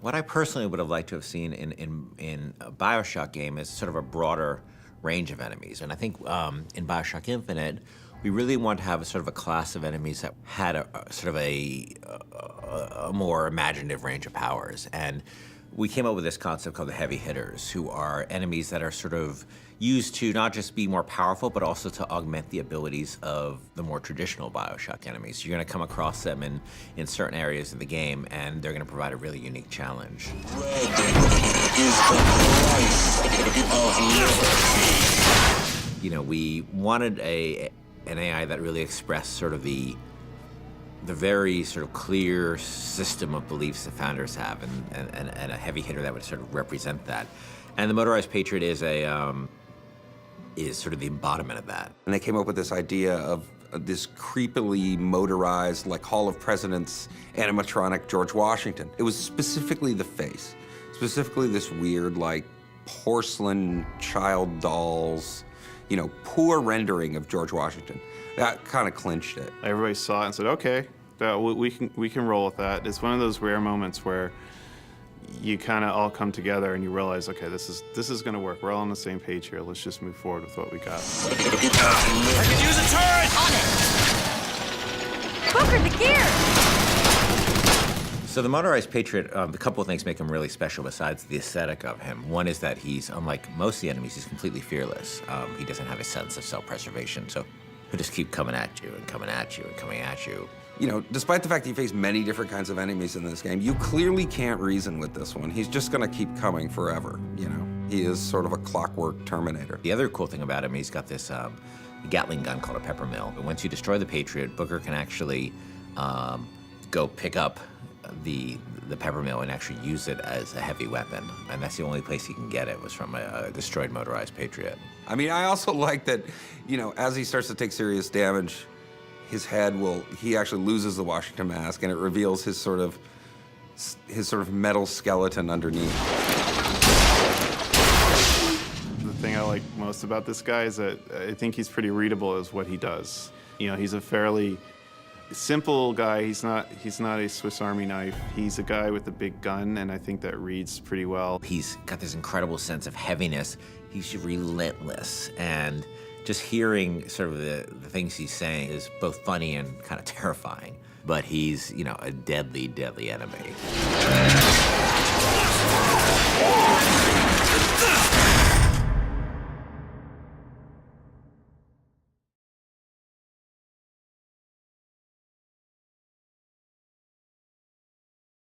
What I personally would have liked to have seen in a Bioshock game is sort of a broader range of enemies. And I think in Bioshock Infinite, we really want to have a sort of a class of enemies that had a sort of a more imaginative range of powers. And we came up with this concept called the heavy hitters, who are enemies that are sort of used to not just be more powerful, but also to augment the abilities of the more traditional Bioshock enemies. You're going to come across them in certain areas of the game, and they're going to provide a really unique challenge. Red is the price of liberty. You know, we wanted an AI that really expressed sort of the very sort of clear system of beliefs that founders have, and a heavy hitter that would sort of represent that. And the Motorized Patriot is sort of the embodiment of that. And they came up with this idea of this creepily motorized, like Hall of Presidents animatronic George Washington. It was specifically the face, specifically this weird, like, porcelain child dolls, you know, poor rendering of George Washington. That kind of clinched it. Everybody saw it and said, okay, we can roll with that. It's one of those rare moments where you kind of all come together and you realize, okay, this is going to work. We're all on the same page here. Let's just move forward with what we got. I can use a turret! Booker, the gear! So the Motorized Patriot, a couple of things make him really special besides the aesthetic of him. One is that he's, unlike most of the enemies, he's completely fearless. He doesn't have a sense of self-preservation, so he'll just keep coming at you and coming at you and coming at you. You know, despite the fact that you face many different kinds of enemies in this game, you clearly can't reason with this one. He's just gonna keep coming forever, you know? He is sort of a clockwork Terminator. The other cool thing about him, he's got this Gatling gun called a peppermill. But once you destroy the Patriot, Booker can actually go pick up the peppermill and actually use it as a heavy weapon. And that's the only place he can get it, was from a destroyed Motorized Patriot. I mean, I also like that, you know, as he starts to take serious damage, his head he actually loses the Washington mask, and it reveals his sort of metal skeleton underneath. The thing I like most about this guy is that I think he's pretty readable as what he does. You know, he's a fairly simple guy. He's not a Swiss Army knife. He's a guy with a big gun, and I think that reads pretty well. He's got this incredible sense of heaviness. He's relentless, and just hearing sort of the things he's saying is both funny and kind of terrifying. But he's, you know, a deadly, deadly enemy.